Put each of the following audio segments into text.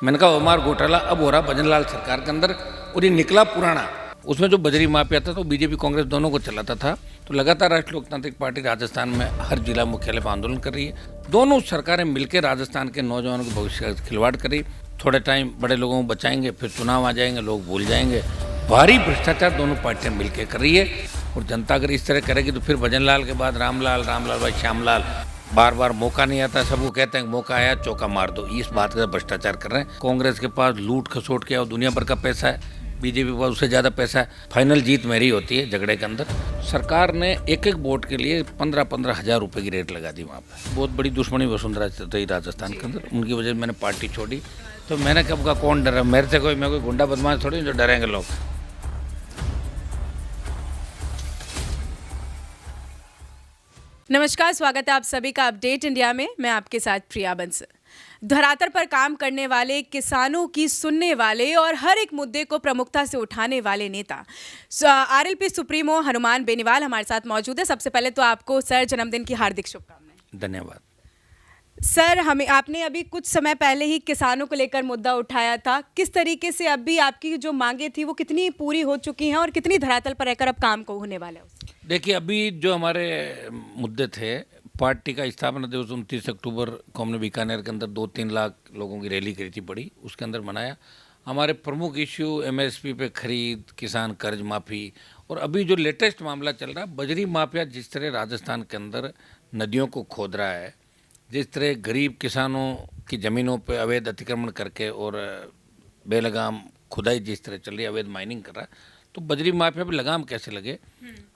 मैंने कहा ओमार घोटाला अब हो रहा भजनलाल सरकार के अंदर, और ये निकला पुराना। उसमें जो बजरी माफिया था तो बीजेपी कांग्रेस दोनों को चलाता था। तो लगातार राष्ट्रीय लोकतांत्रिक पार्टी राजस्थान में हर जिला मुख्यालय पर आंदोलन कर रही है। दोनों सरकारें मिलकर राजस्थान के नौजवानों के भविष्य का खिलवाड़ कर रही। थोड़े टाइम बड़े लोगों को बचाएंगे, फिर चुनाव आ जाएंगे, लोग भूल जाएंगे। भारी भ्रष्टाचार दोनों पार्टियां मिलकर कर रही है। और जनता अगर इस तरह करेगी तो फिर भजनलाल के बाद रामलाल, रामलाल भाई श्यामलाल, बार बार मौका नहीं आता, सबको कहते हैं मौका आया चौका मार दो। इस बात का भ्रष्टाचार कर रहे हैं। कांग्रेस के पास लूट खसोट के और दुनिया भर का पैसा है, बीजेपी के पास उससे ज़्यादा पैसा है। फाइनल जीत मेरी होती है झगड़े के अंदर। सरकार ने एक एक वोट के लिए 15-15 हज़ार रुपये की रेट लगा दी वहाँ पर। बहुत बड़ी दुश्मनी वसुंधरा रही राजस्थान के अंदर। उनकी वजह से मैंने पार्टी छोड़ी। तो मैंने कब कहा कौन डरा मेरे से, मैं कोई गुंडा बदमाश थोड़ी जो डरेंगे लोग। नमस्कार, स्वागत है आप सभी का अपडेट इंडिया में। मैं आपके साथ प्रिया बंसल। धरातल पर काम करने वाले, किसानों की सुनने वाले और हर एक मुद्दे को प्रमुखता से उठाने वाले नेता आरएलपी सुप्रीमो हनुमान बेनीवाल हमारे साथ मौजूद है। सबसे पहले तो आपको सर जन्मदिन की हार्दिक शुभकामनाएं। धन्यवाद सर। आपने अभी कुछ समय पहले ही किसानों को लेकर मुद्दा उठाया था। किस तरीके से अभी आपकी जो मांगे थी वो कितनी पूरी हो चुकी हैं और कितनी धरातल पर रहकर अब काम को होने वाला है? देखिए, अभी जो हमारे मुद्दे थे, पार्टी का स्थापना दिवस 29 अक्टूबर को हमने बीकानेर के अंदर 2-3 लाख लोगों की रैली करी थी बड़ी, उसके अंदर मनाया। हमारे प्रमुख इश्यू एमएसपी पे खरीद, किसान कर्ज माफ़ी, और अभी जो लेटेस्ट मामला चल रहा है बजरी माफिया जिस तरह राजस्थान के अंदर नदियों को खोद रहा है, जिस तरह गरीब किसानों की ज़मीनों पर अवैध अतिक्रमण करके और बेलगाम खुदाई जिस तरह चल रही है, अवैध माइनिंग कर रहा है, तो बजरी माफिया पे लगाम कैसे लगे।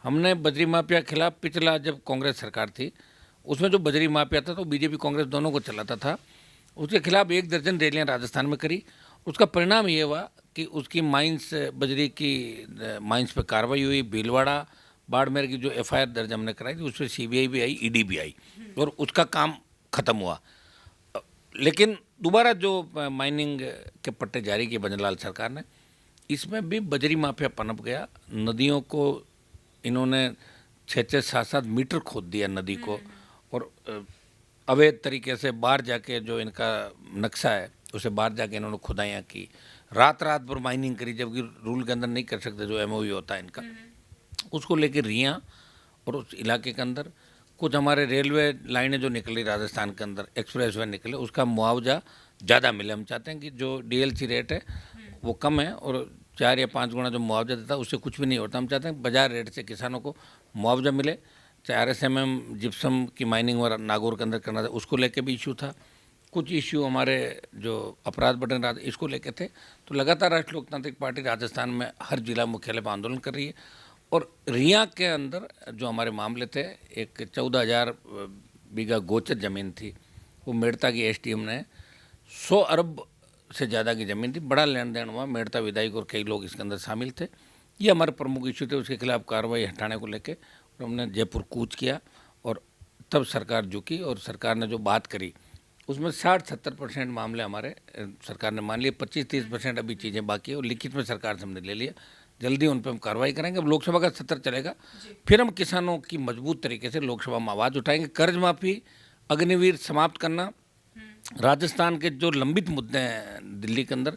हमने बजरी माफिया के खिलाफ पिछला जब कांग्रेस सरकार थी उसमें जो बजरी माफिया था तो बीजेपी कांग्रेस दोनों को चलाता था, उसके खिलाफ 1 दर्जन रैलियां राजस्थान में करी। उसका परिणाम ये हुआ कि उसकी माइंस, बजरी की माइंस पे कार्रवाई हुई। भीलवाड़ा बाड़मेर की जो एफआईआर दर्ज हमने कराई थी उस पर सीबीआई भी आई, ईडी भी आई, और उसका काम ख़त्म हुआ। लेकिन दोबारा जो माइनिंग के पट्टे जारी किए भजनलाल सरकार ने, इसमें भी बजरी माफिया पनप गया। नदियों को इन्होंने 6-7 मीटर खोद दिया नदी को, और अवैध तरीके से बाहर जाके जो इनका नक्शा है उसे बाहर जाके इन्होंने खुदाइयाँ की, रात रात भर माइनिंग करी, जबकि रूल के अंदर नहीं कर सकते, जो एमओयू होता है इनका। उसको लेके रियाँ और उस इलाके के अंदर कुछ हमारे रेलवे लाइनें जो निकली राजस्थान के अंदर, एक्सप्रेस वे निकले, उसका मुआवजा ज़्यादा मिले। हम चाहते हैं कि जो डीएलसी रेट है वो कम है, और 4 या 5 गुना जो मुआवजा देता है उससे कुछ भी नहीं होता। हम चाहते हैं बाजार रेट से किसानों को मुआवजा मिले। चाहे RSMM जिप्सम की माइनिंग और नागौर के अंदर करना था, उसको लेके भी इशू था। कुछ इशू हमारे जो अपराध बढ़न इसको लेके थे। तो लगातार राष्ट्रीय लोकतांत्रिक पार्टी राजस्थान में हर जिला मुख्यालय पर आंदोलन कर रही है। और रिया के अंदर जो हमारे मामले थे, एक 14,000 बीघा गोचर ज़मीन थी, वो मेड़ता की SDM ने 100 अरब से ज़्यादा की ज़मीन थी, बड़ा लेन देन हुआ। मेड़ता विधायक और कई लोग इसके अंदर शामिल थे। ये हमारे प्रमुख इशू थे। उसके खिलाफ कार्रवाई हटाने को लेके और हमने जयपुर कूच किया, और तब सरकार झुकी और सरकार ने जो बात करी उसमें 60-70% मामले हमारे सरकार ने मान लिए। 25-30% अभी चीज़ें बाकी है, और लिखित में सरकार से हमने ले लिया। जल्दी उन पर हम कार्रवाई करेंगे। अब लोकसभा का सत्र चलेगा, फिर हम किसानों की मजबूत तरीके से लोकसभा में आवाज़ उठाएंगे। कर्ज माफ़ी, अग्निवीर समाप्त करना, राजस्थान के जो लंबित मुद्दे हैं दिल्ली के अंदर,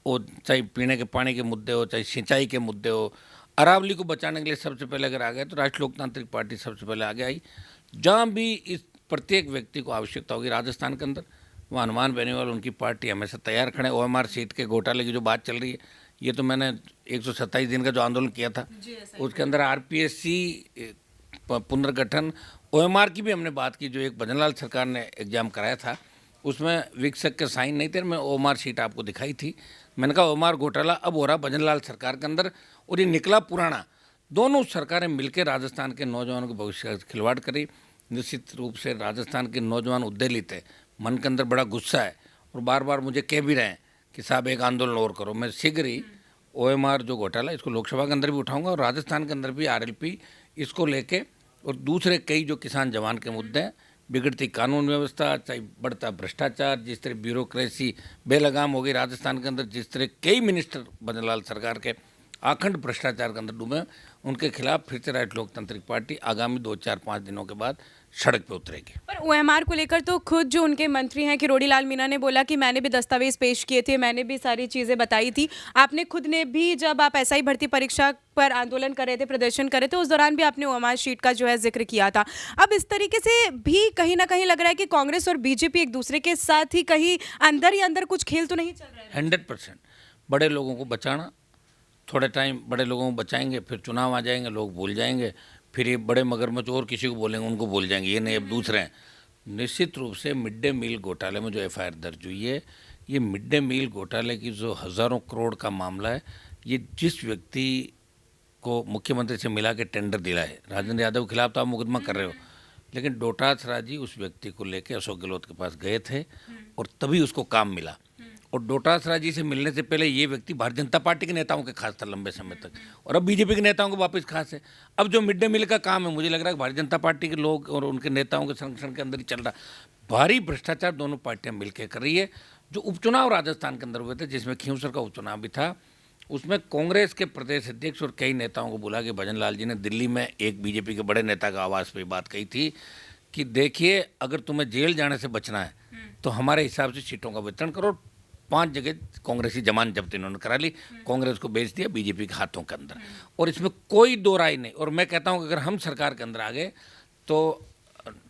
वो चाहे पीने के पानी के मुद्दे हो, चाहे सिंचाई के मुद्दे हो, अरावली को बचाने के लिए सबसे पहले अगर आ गए तो राष्ट्रीय लोकतांत्रिक पार्टी सबसे पहले आगे आई। जहाँ भी इस प्रत्येक व्यक्ति को आवश्यकता होगी राजस्थान के अंदर, वहाँ हनुमान बेनीवाल उनकी पार्टी हमेशा तैयार खड़े। OMR सीट के घोटाले की जो बात चल रही है, ये तो मैंने 127 दिन का जो आंदोलन किया था उसके अंदर RPSC पुनर्गठन, OMR की भी हमने बात की। जो एक भजनलाल सरकार ने एग्जाम कराया था उसमें विक्षक के साइन नहीं थे, मैं OMR सीट आपको दिखाई थी। मैंने कहा OMR घोटाला अब हो रहा भजनलाल सरकार के अंदर, और ये निकला पुराना। दोनों सरकारें मिलकर राजस्थान के नौजवानों के भविष्य का खिलवाड़ करी। निश्चित रूप से राजस्थान के नौजवान उद्वेलित है, मन के अंदर बड़ा गुस्सा है, और बार बार मुझे कह भी रहे हैं कि साहब एक आंदोलन और करो। मैं शीघ्र ही OMR जो घोटाला इसको लोकसभा के अंदर भी उठाऊंगा, और राजस्थान के अंदर भी RLP इसको लेके, और दूसरे कई जो किसान जवान के मुद्दे हैं, बिगड़ती कानून व्यवस्था, चाहे बढ़ता भ्रष्टाचार, जिस तरह ब्यूरोक्रेसी बेलगाम हो गई राजस्थान के अंदर, जिस तरह कई मिनिस्टर भजनलाल सरकार के अखंड भ्रष्टाचार के अंदर डूबे, उनके खिलाफ फिर से राष्ट्रीय लोकतांत्रिक पार्टी आगामी 2-4-5 दिनों के बाद सड़क पे उतरेगी। पर ओएमआर को लेकर तो खुद जो उनके मंत्री हैं किरोड़ी लाल मीणा ने बोला कि मैंने भी दस्तावेज पेश किए थे, मैंने भी सारी चीज़ें बताई थी। आपने खुद ने भी, जब आप एसआई भर्ती परीक्षा पर आंदोलन कर रहे थे, प्रदर्शन कर रहे थे, उस दौरान भी आपने ओएमआर शीट का जो है जिक्र किया था। अब इस तरीके से भी कहीं ना कहीं लग रहा है कि कांग्रेस और बीजेपी एक दूसरे के साथ ही कहीं अंदर ही अंदर कुछ खेल तो नहीं चल रहा है? 100% बड़े लोगों को बचाना, थोड़े टाइम बड़े लोगों को बचाएंगे, फिर चुनाव आ जाएंगे, लोग भूल जाएंगे, फिर ये बड़े मगरमच्छ और किसी को बोलेंगे, उनको भूल जाएंगे, ये नहीं अब दूसरे हैं। निश्चित रूप से मिड डे मील घोटाले में जो एफआईआर दर्ज हुई है, ये मिड डे मील घोटाले की जो हज़ारों करोड़ का मामला है, ये जिस व्यक्ति को मुख्यमंत्री से मिला के टेंडर दिलाए, राजेंद्र यादव के खिलाफ तो आप मुकदमा कर रहे हो, लेकिन डोटास राजी उस व्यक्ति को लेके अशोक गहलोत के पास गए थे और तभी उसको काम मिला। और डोटास राजी से मिलने से पहले ये व्यक्ति भारतीय जनता पार्टी के नेताओं के खास था लंबे समय तक, और अब बीजेपी के नेताओं को वापस खास है। अब जो मिड डे मील का काम है, मुझे लग रहा है कि भारतीय जनता पार्टी के लोग और उनके नेताओं के संरक्षण के अंदर ही चल रहा। भारी भ्रष्टाचार दोनों पार्टियां मिलकर कर रही है। जो उपचुनाव राजस्थान के अंदर हुए थे, जिसमें खींवसर का उपचुनाव भी था, उसमें कांग्रेस के प्रदेश अध्यक्ष और कई नेताओं को बुला के भजन लाल जी ने दिल्ली में एक बीजेपी के बड़े नेता का आवास पे बात कही थी कि देखिए, अगर तुम्हें जेल जाने से बचना है तो हमारे हिसाब से सीटों का वितरण करो। 5 जगह कांग्रेसी जमानत जब्त इन्होंने करा ली, कांग्रेस को बेच दिया बीजेपी के हाथों के अंदर, और इसमें कोई दो राय नहीं। और मैं कहता हूं कि अगर हम सरकार के अंदर आ गए तो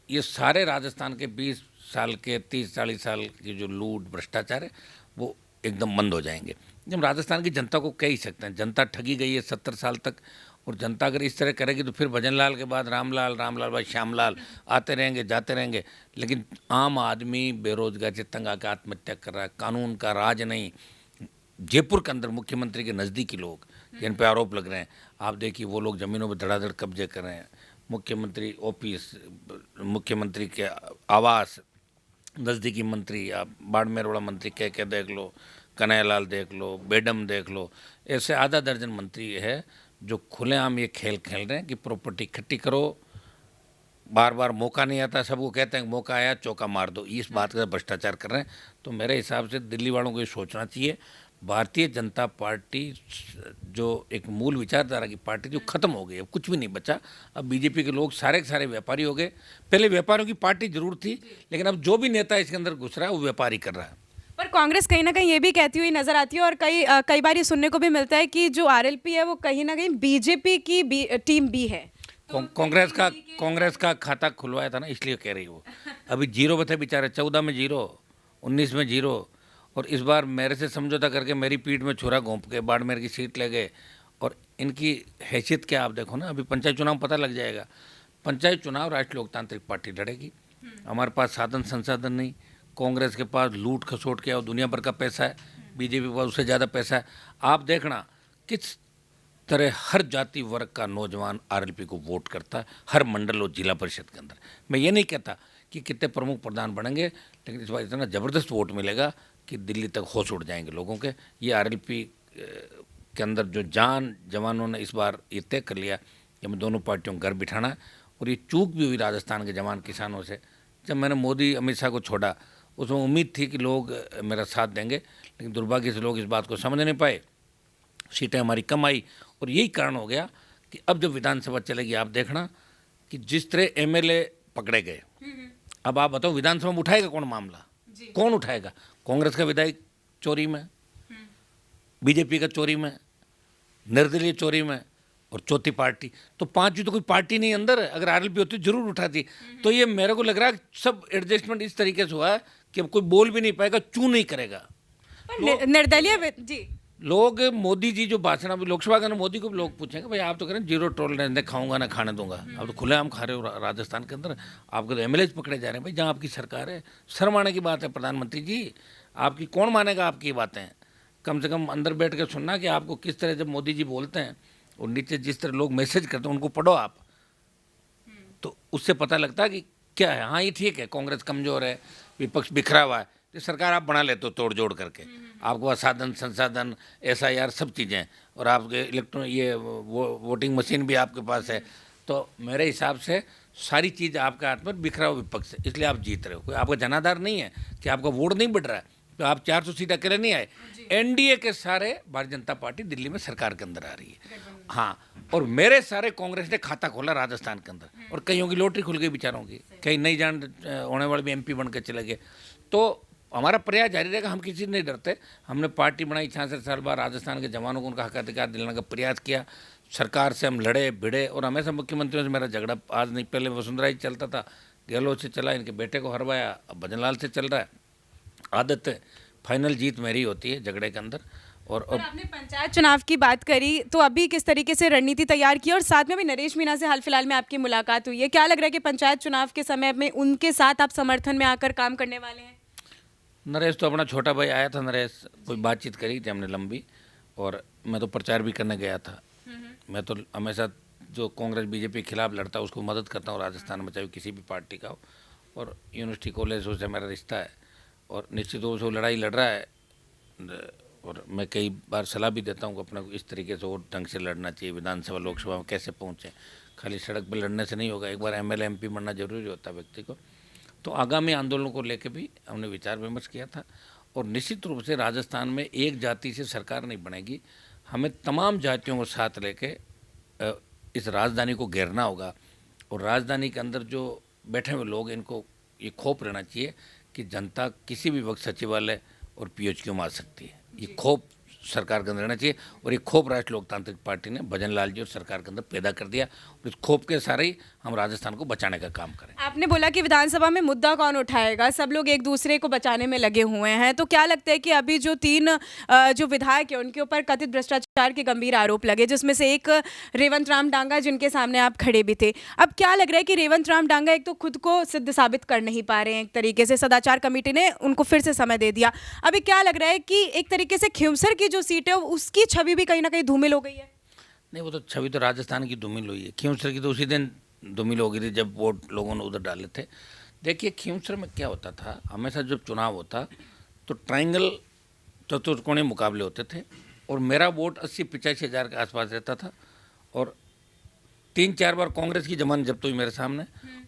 ये सारे राजस्थान के 20 साल के 30-40 साल की जो लूट भ्रष्टाचार है वो एकदम बंद हो जाएंगे। जब राजस्थान की जनता को कह ही सकते हैं, जनता ठगी गई है 70 साल तक, और जनता अगर इस तरह करेगी तो फिर भजन लाल के बाद रामलाल, रामलाल बाद श्यामलाल आते रहेंगे, जाते रहेंगे, लेकिन आम आदमी बेरोजगार से तंग आकर आत्महत्या कर रहा है। कानून का राज नहीं। जयपुर के अंदर मुख्यमंत्री के नज़दीकी लोग जिन पर आरोप लग रहे हैं, आप देखिए वो लोग ज़मीनों पर धड़ाधड़ कब्जे कर रहे हैं। मुख्यमंत्री ऑफिस, मुख्यमंत्री के आवास, नज़दीकी मंत्री, आप बाड़मेर वाला मंत्री कह देख लो, कन्हैयालाल देख लो, बेडम देख लो, ऐसे आधा दर्जन मंत्री है जो खुलेआम ये खेल खेल रहे हैं कि प्रॉपर्टी इकट्ठी करो, बार बार मौका नहीं आता, सबको कहते हैं मौका आया चौका मार दो, इस बात का भ्रष्टाचार कर रहे हैं। तो मेरे हिसाब से दिल्ली वालों को ये सोचना चाहिए, भारतीय जनता पार्टी जो एक मूल विचारधारा की पार्टी जो खत्म हो गई, अब कुछ भी नहीं बचा। अब बीजेपी के लोग सारे के सारे व्यापारी हो गए। पहले व्यापारियों की पार्टी जरूर थी, लेकिन अब जो भी नेता इसके अंदर घुस रहा है वो व्यापारी कर रहा है। पर कांग्रेस कहीं ना कहीं ये भी कहती हुई नजर आती है, और कई बार ये सुनने को भी मिलता है कि जो आरएलपी है वो कहीं ना कहीं बीजेपी की टीम बी है। कांग्रेस का खाता खुलवाया था ना, इसलिए कह रही वो। अभी 0 पे थे बेचारे, 14 में 0, 19 में 0, और इस बार मेरे से समझौता करके मेरी पीठ में छुरा घोंप के बाड़मेर की सीट ले गए। और इनकी हैसियत क्या आप देखो ना, अभी पंचायत चुनाव पता लग जाएगा। पंचायत चुनाव राष्ट्रीय लोकतांत्रिक पार्टी लड़ेगी। हमारे पास साधन संसाधन नहीं, कांग्रेस के पास लूट खसोट के और दुनिया भर का पैसा है, बीजेपी के पास उससे ज़्यादा पैसा है। आप देखना किस तरह हर जाति वर्ग का नौजवान आरएलपी को वोट करता है, हर मंडल और जिला परिषद के अंदर। मैं ये नहीं कहता कि कितने प्रमुख प्रधान बनेंगे, लेकिन इस बार इतना ज़बरदस्त वोट मिलेगा कि दिल्ली तक होश उड़ जाएंगे लोगों के। ये आरएलपी के अंदर जो जवानों ने इस बार ये तय कर लिया कि हमें दोनों पार्टियों को घर बिठाना है। और ये चूक भी हुई राजस्थान के जवान किसानों से। जब मैंने मोदी अमित शाह को छोड़ा, उसमें उम्मीद थी कि लोग मेरा साथ देंगे, लेकिन दुर्भाग्य से लोग इस बात को समझ नहीं पाए, सीटें हमारी कम आई। और यही कारण हो गया कि अब जब विधानसभा चलेगी, आप देखना कि जिस तरह एमएलए पकड़े गए, अब आप बताओ विधानसभा में उठाएगा कौन मामला? कौन उठाएगा? कांग्रेस का विधायक चोरी में, बीजेपी का चोरी में, निर्दलीय चोरी में, और चौथी पार्टी। तो 5वीं तो कोई पार्टी नहीं अंदर है। अगर आरएलपी होती जरूर उठाती। तो ये मेरे को लग रहा है सब एडजस्टमेंट इस तरीके से हुआ है कि अब कोई बोल भी नहीं पाएगा, चू नहीं करेगा। निर्दलीय जी लोग मोदी जी जो भाषण अभी लोकसभा का ना, मोदी को भी लोग पूछेंगे भाई आप तो करें 0 टॉलरेंस, ने खाऊंगा ना खाने दूंगा। आप तो खुलेआम खा रहे हो राजस्थान के अंदर, आपके तो एमएलए पकड़े जा रहे हैं। भाई जहाँ आपकी सरकार है, शर्म आने की बात है। प्रधानमंत्री जी आपकी कौन मानेगा आपकी बातें? कम से कम अंदर बैठ के सुनना कि आपको किस तरह जब मोदी जी बोलते हैं और नीचे जिस तरह लोग मैसेज करते हैं उनको पढ़ो आप, तो उससे पता लगता है कि क्या है। हाँ ये ठीक है, कांग्रेस कमज़ोर है, विपक्ष बिखरा हुआ है, तो सरकार आप बना लेते हो तोड़ जोड़ करके। आपके पास साधन संसाधन एसआईआर सब चीज़ें, और आपके इलेक्ट्रॉनिक ये वोटिंग मशीन भी आपके पास है। तो मेरे हिसाब से सारी चीज़ आपके हाथ में, बिखरा हुआ विपक्ष है, इसलिए आप जीत रहे हो। कोई आपका जनाधार नहीं है कि आपका वोट नहीं बढ़ रहा है, तो आप 400 सीट अकेले नहीं आए। एनडीए के सारे भारतीय जनता पार्टी दिल्ली में सरकार के अंदर आ रही है। हाँ, और मेरे सारे कांग्रेस ने खाता खोला राजस्थान के अंदर, और कईयों की लॉटरी खुल गई बेचारों की, कई नहीं जान होने वाले भी एमपी बन के चले गए। तो हमारा प्रयास जारी रहेगा, हम किसी से नहीं डरते। हमने पार्टी बनाई 66 साल बाद, राजस्थान के जवानों को उनका हक अधिकार दिलाने का प्रयास किया, सरकार से हम लड़े भिड़े, और हमेशा मुख्यमंत्रियों से मेरा झगड़ा आज नहीं, पहले वसुंधरा ही चलता था, गहलोत से चला, इनके बेटे को हरवाया, अब भजनलाल से चल रहा है। आदत है, फाइनल जीत मेरी होती है झगड़े के अंदर। और आपने पंचायत चुनाव की बात करी, तो अभी किस तरीके से रणनीति तैयार की, और साथ में अभी नरेश मीणा से हाल फिलहाल में आपकी मुलाकात हुई है, क्या लग रहा है कि पंचायत चुनाव के समय में उनके साथ आप समर्थन में आकर काम करने वाले हैं? नरेश तो अपना छोटा भाई आया था, नरेश कोई बातचीत करी थी हमने लंबी, और मैं तो प्रचार भी करने गया था। मैं तो हमेशा जो कांग्रेस बीजेपी के खिलाफ लड़ता है उसको मदद करता हूँ राजस्थान में, चाहे किसी भी पार्टी का हो, और यूनिवर्सिटी कॉलेज से मेरा रिश्ता है, और निश्चित रूप से वो लड़ाई लड़ रहा है, और मैं कई बार सलाह भी देता हूँ कि अपने को इस तरीके से और ढंग से लड़ना चाहिए, विधानसभा लोकसभा में कैसे पहुँचें, खाली सड़क पर लड़ने से नहीं होगा, एक बार एमएलए एमपी बनना जरूरी होता है व्यक्ति को। तो आगामी आंदोलनों को लेकर भी हमने विचार विमर्श किया था, और निश्चित रूप से राजस्थान में एक जाति से सरकार नहीं बनेगी, हमें तमाम जातियों को साथ लेके इस राजधानी को घेरना होगा, और राजधानी के अंदर जो बैठे हुए लोग, इनको ये खौफ रहना चाहिए कि जनता किसी भी वक्त सचिवालय और पीएचक्यू में आ सकती है। ये खौफ सरकार के अंदर रहना चाहिए, और ये खौफ राष्ट्रीय लोकतांत्रिक पार्टी ने भजनलाल जी और सरकार के अंदर पैदा कर दिया, और इस खौफ के सारे ही हम राजस्थान को बचाने का काम करें। आपने बोला कि विधानसभा में मुद्दा कौन उठाएगा, सब लोग एक दूसरे को बचाने में लगे हुए हैं, तो क्या लगता है कि अभी जो 3 जो विधायक हैं उनके ऊपर कथित भ्रष्टाचार के गंभीर आरोप लगे, जिसमें से एक रेवंत राम डांगा, जिनके सामने आप खड़े भी थे। अब क्या लग रहा है कि रेवंत राम डांगा एक तो खुद को सिद्ध साबित कर नहीं पा रहे हैं, एक तरीके से सदाचार कमेटी ने उनको फिर से समय दे दिया, अभी क्या लग रहा है कि एक तरीके से खिमसर की जो सीट है उसकी छवि भी कहीं ना कहीं धूमिल हो गई है? नहीं, वो तो छवि तो राजस्थान की धूमिल हुई है, खींवसर की तो उसी दिन धूमिल हो गई थी जब वोट लोगों ने उधर डाले थे। देखिए, खींवसर में क्या होता था, हमेशा जब चुनाव होता तो ट्रायंगल चतुर्कोणीय मुकाबले होते थे, और मेरा वोट 80-85 हज़ार के आसपास रहता था, और 3-4 बार कांग्रेस की जमानत जब्त हुई मेरे सामने,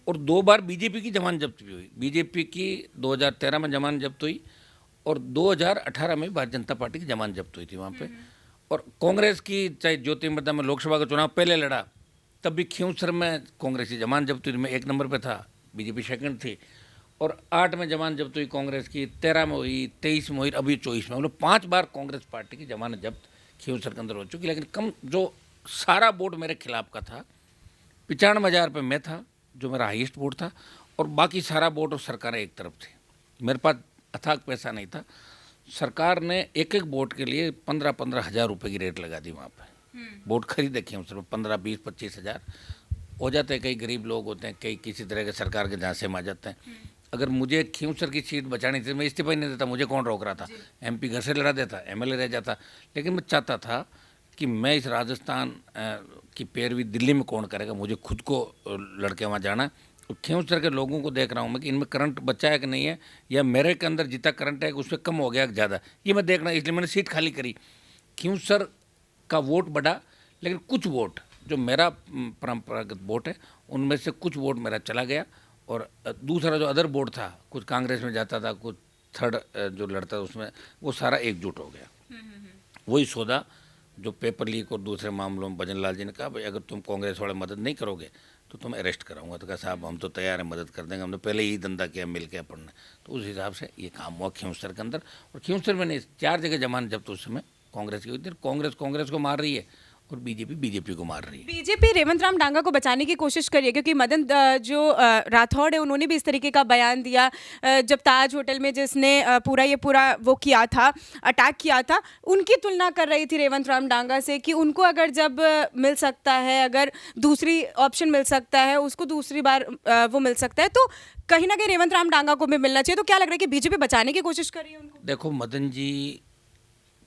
और 2 बार बीजेपी की जमानत जब्त भी हुई। बीजेपी की 2013 में जमानत जब्त हुई, और 2018 में भारतीय जनता पार्टी की जमानत जब्त हुई थी वहाँ पे। और कांग्रेस की, चाहे ज्योतिर्मयता में लोकसभा का चुनाव पहले लड़ा, तब भी खींवसर में कांग्रेस की जमानत जब्त हुई, मैं 1 नंबर पे था, बीजेपी सेकंड थी, और 8 में जमानत जब्त हुई कांग्रेस की, 13 में हुई, 23 में हुई, अभी 24 में, मतलब 5 बार कांग्रेस पार्टी की जमानत जब्त खींवसर के अंदर हो चुकी। लेकिन कम जो सारा वोट मेरे खिलाफ का था, 95,000 पे मैं था, जो मेरा हाईएस्ट वोट था, और बाकी सारा वोट और सरकारें एक तरफ थी। मेरे पास अथाक पैसा नहीं था, सरकार ने एक एक वोट के लिए 15-15 हज़ार रुपये की रेट लगा दी वहाँ पे। वोट खरीदे खींवसर में 15, 20, 25 हज़ार हो जाते हैं। कई गरीब लोग होते हैं, कई किसी तरह के सरकार के झांसे में आ जाते हैं। अगर मुझे खींवसर की सीट बचानी थी, मैं इस्तीफा ही नहीं देता, मुझे कौन रोक रहा था, एमपी घर से लड़ा देता, एमएलए रह जाता। लेकिन मैं चाहता था कि मैं इस राजस्थान की पैरवी दिल्ली में कौन करेगा, मुझे खुद को लड़के वहाँ जाना। और खींवसर के लोगों को देख रहा हूँ मैं कि इनमें करंट बचा है कि नहीं है, या मेरे के अंदर जितना करंट है उससे कम हो गया कि ज़्यादा, ये मैं देखना, इसलिए मैंने सीट खाली करी। खींवसर का वोट बढ़ा, लेकिन कुछ वोट जो मेरा परंपरागत वोट है उनमें से कुछ वोट मेरा चला गया, और दूसरा जो अदर वोट था, कुछ कांग्रेस में जाता था, कुछ थर्ड जो लड़ता था उसमें, वो सारा एकजुट हो गया। वही सौदा जो पेपर लीक और दूसरे मामलों में भजनलाल जी ने कहा, भाई अगर तुम कांग्रेस वाले मदद नहीं करोगे तो तुम अरेस्ट कराऊंगा। तो कहा, साहब हम तो तैयार हैं, मदद कर देंगे, हमने पहले यही धंधा किया मिल के अपन ने। तो उस हिसाब से ये काम हुआ खींवसर के अंदर। और खींवसर में नहीं, 4 जगह जमानत जब्त उस समय कांग्रेस की हुई थी। कांग्रेस को मार रही है, और बीजेपी को मार रही है। बीजेपी रेवंत राम डांगा को बचाने की कोशिश कर रही है, क्योंकि मदन जो राठौड़ है उन्होंने भी इस तरीके का बयान दिया जब ताज होटल में जिसने पूरा वो किया था, अटैक किया था, उनकी तुलना कर रही थी रेवंत राम डांगा से कि उनको अगर जब मिल सकता है, अगर दूसरी ऑप्शन मिल सकता है, उसको दूसरी बार वो मिल सकता है, तो कहीं ना कहीं रेवंत राम डांगा को भी मिलना चाहिए। तो क्या लग रहा है कि बीजेपी बचाने की कोशिश कर रही है उनको? देखो, मदन जी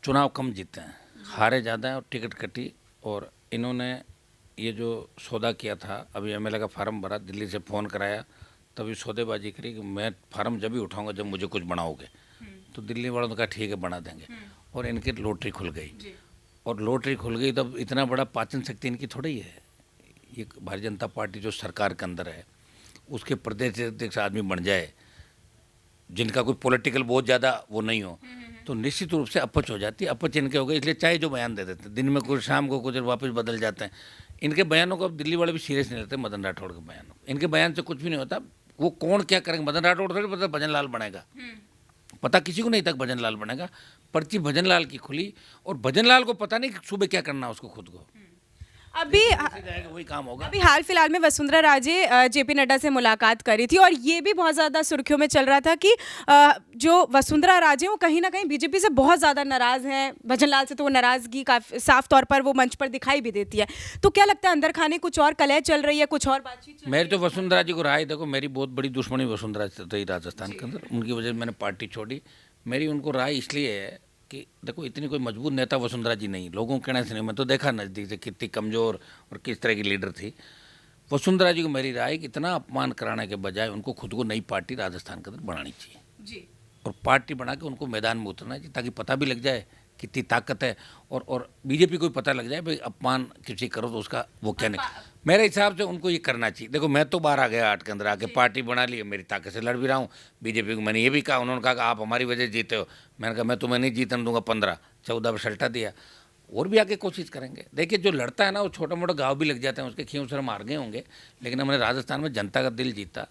चुनाव कम जीते हैं, हारे ज़्यादा है और टिकट कटी। और इन्होंने ये जो सौदा किया था, अभी एमएलए का फार्म भरा, दिल्ली से फ़ोन कराया, तभी सौदेबाजी करी कि मैं फार्म जब भी उठाऊंगा जब मुझे कुछ बनाओगे। तो दिल्ली वालों ने कहा ठीक है बना देंगे, और इनकी लॉटरी खुल गई। और लॉटरी खुल गई तब इतना बड़ा पाचन शक्ति इनकी थोड़ी ही है। ये भारतीय जनता पार्टी जो सरकार के अंदर है, उसके प्रदेश अध्यक्ष आदमी बन जाए, जिनका कोई पॉलिटिकल बहुत ज़्यादा वो नहीं हो, तो निश्चित रूप से अपच हो जाती है। अपच इनके हो गए, इसलिए चाहे जो बयान दे देते हैं, दिन में कुछ, शाम को कुछ, वापस बदल जाते हैं। इनके बयानों को अब दिल्ली वाले भी सीरियस नहीं लेते। मदन राठौड़ के बयानों, इनके बयान से कुछ भी नहीं होता। वो कौन क्या करेंगे, मदन राठौड़ थोड़ी पता भजन लाल बनेगा, पता किसी को नहीं तक भजन लाल बनेगा। पर्ची भजन लाल की खुली, और भजन लाल को पता नहीं कि सुबह क्या करना है उसको खुद को, अभी जैसे जाएगा वही काम होगा। अभी हाल फिलहाल में वसुंधरा राजे जेपी नड्डा से मुलाकात करी थी और ये भी बहुत ज़्यादा सुर्खियों में चल रहा था कि जो वसुंधरा राजे वो कहीं ना कहीं बीजेपी से बहुत ज़्यादा नाराज़ हैं। भजन लाल से तो वो नाराज़गी काफ़ी साफ तौर पर वो मंच पर दिखाई भी देती है। तो क्या लगता है अंदर खाने कुछ और कलह चल रही है, कुछ और बातचीत चल मेरी तो वसुंधरा जी को राय, देखो मेरी बहुत बड़ी दुश्मनी वसुंधरा से रही राजस्थान के अंदर, उनकी वजह से मैंने पार्टी छोड़ी। मेरी उनको राय इसलिए है कि देखो इतनी कोई मजबूत नेता वसुंधरा जी नहीं, लोगों के कहने से नहीं, मैं तो देखा नज़दीक से कितनी कमज़ोर और किस तरह की लीडर थी वसुंधरा जी को। मेरी राय कि इतना अपमान कराने के बजाय उनको खुद को नई पार्टी राजस्थान के अंदर बनानी चाहिए जी। और पार्टी बना के उनको मैदान में उतरना चाहिए, ताकि पता भी लग जाए कितनी ताकत है, और बीजेपी को भी पता लग जाए भाई अपमान किसी करो तो उसका वो क्या नहीं। मेरे हिसाब से उनको ये करना चाहिए। देखो मैं तो बाहर आ गया 8 के अंदर आके, पार्टी बना ली है, मेरी ताकत से लड़ भी रहा हूँ बीजेपी को। मैंने ये भी कहा, उन्होंने कहा कि आप हमारी वजह से जीते हो, मैंने कहा मैं तुम्हें नहीं जीतने दूंगा, 15-14 पर सल्टा दिया। और भी आगे कोशिश करेंगे। देखिए जो लड़ता है ना वो छोटा मोटा घाव भी लग जाते हैं उसके, खींव सर मार गए होंगे, लेकिन हमने राजस्थान में जनता का दिल जीता।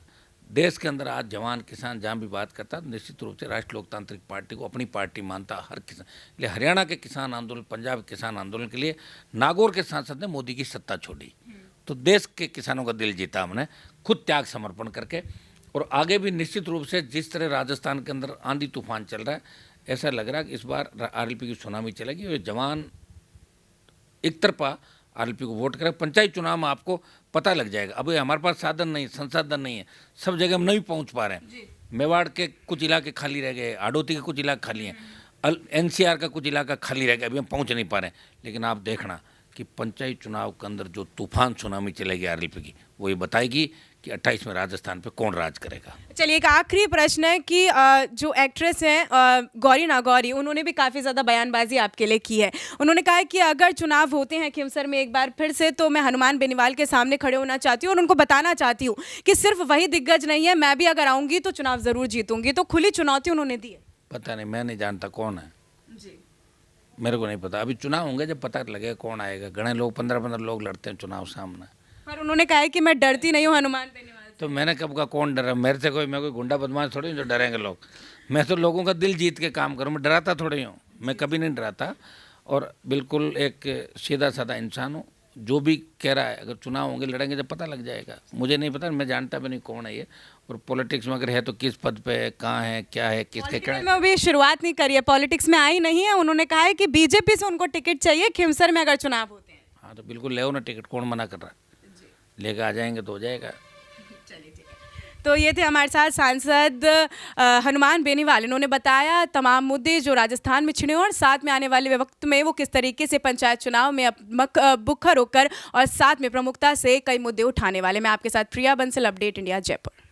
देश के अंदर आज जवान किसान जहाँ भी बात करता है, निश्चित रूप से राष्ट्रीय लोकतांत्रिक पार्टी को अपनी पार्टी मानता हर किसान। इसलिए हरियाणा के किसान आंदोलन, पंजाब के किसान आंदोलन के लिए नागौर के सांसद ने मोदी की सत्ता छोड़ी, तो देश के किसानों का दिल जीता हमने खुद त्याग समर्पण करके। और आगे भी निश्चित रूप से जिस तरह राजस्थान के अंदर आंधी तूफान चल रहा है, ऐसा लग रहा है कि इस बार आरएलपी की सुनामी चलेगी और जवान एक तरफा आरएलपी को वोट करें। पंचायत चुनाव में आपको पता लग जाएगा। अभी हमारे पास साधन नहीं, संसाधन नहीं है, सब जगह हम नहीं पहुंच पा रहे हैं। मेवाड़ के कुछ इलाके खाली रह गए, हाड़ौती के कुछ इलाके खाली हैं, एनसीआर का कुछ इलाका खाली रह गया, अभी हम पहुंच नहीं पा रहे हैं। लेकिन आप देखना कि पंचायत चुनाव के अंदर जो तूफान सुनामी चलेगी आरएलपी की, वो ये बताएगी कि 28 में राजस्थान पे कौन राज करेगा। चलिए एक आखिरी प्रश्न है कि जो एक्ट्रेस हैं गौरी नागौरी, उन्होंने भी काफ़ी ज़्यादा बयानबाजी आपके लिए की है। उन्होंने कहा है कि अगर चुनाव होते हैं खिमसर में एक बार फिर से, तो मैं हनुमान बेनीवाल के सामने खड़े होना चाहती हूँ और उनको बताना चाहती हूँ कि सिर्फ वही दिग्गज नहीं है, मैं भी अगर आऊँगी तो चुनाव ज़रूर जीतूंगी। तो खुली चुनौती उन्होंने दी है। पता नहीं, मैं नहीं जानता कौन है, जी। मेरे को नहीं पता। अभी चुनाव होंगे जब पता लगेगा कौन आएगा। घने लोग 15-15 लोग लड़ते हैं चुनाव सामने। पर उन्होंने कहा है कि मैं डरती नहीं हूँ हनुमान बेनीवाल से। तो मैंने कब का कौन डरा मेरे से? मैं कोई गुंडा बदमाश थोड़ी हूँ जो डरेंगे लोग। मैं तो लोगों का दिल जीत के काम करूँ, मैं डराता थोड़ी हूँ, मैं कभी नहीं डराता। और बिल्कुल एक सीधा साधा इंसान हूँ। जो भी कह रहा है, अगर चुनाव होंगे लड़ेंगे जब पता लग जाएगा। मुझे नहीं पता, मैं जानता भी नहीं कौन है ये। और पॉलिटिक्स में अगर है तो किस पद पे है, कहाँ है, क्या है, किसके क्या में अभी शुरुआत नहीं करी है, पॉलिटिक्स में आई नहीं है। उन्होंने कहा है कि बीजेपी से उनको टिकट चाहिए खिमसर में अगर चुनाव होते हैं। हाँ तो बिल्कुल ले ना टिकट, कौन मना कर रहा है? लेकर आ जाएंगे तो हो जाएगा। चलिए ठीक है। तो ये थे हमारे साथ सांसद हनुमान बेनीवाल। इन्होंने बताया तमाम मुद्दे जो राजस्थान में छिड़े और साथ में आने वाले वक्त में वो किस तरीके से पंचायत चुनाव में मुखर होकर और साथ में प्रमुखता से कई मुद्दे उठाने वाले। मैं आपके साथ प्रिया बंसल, अपडेट इंडिया, जयपुर।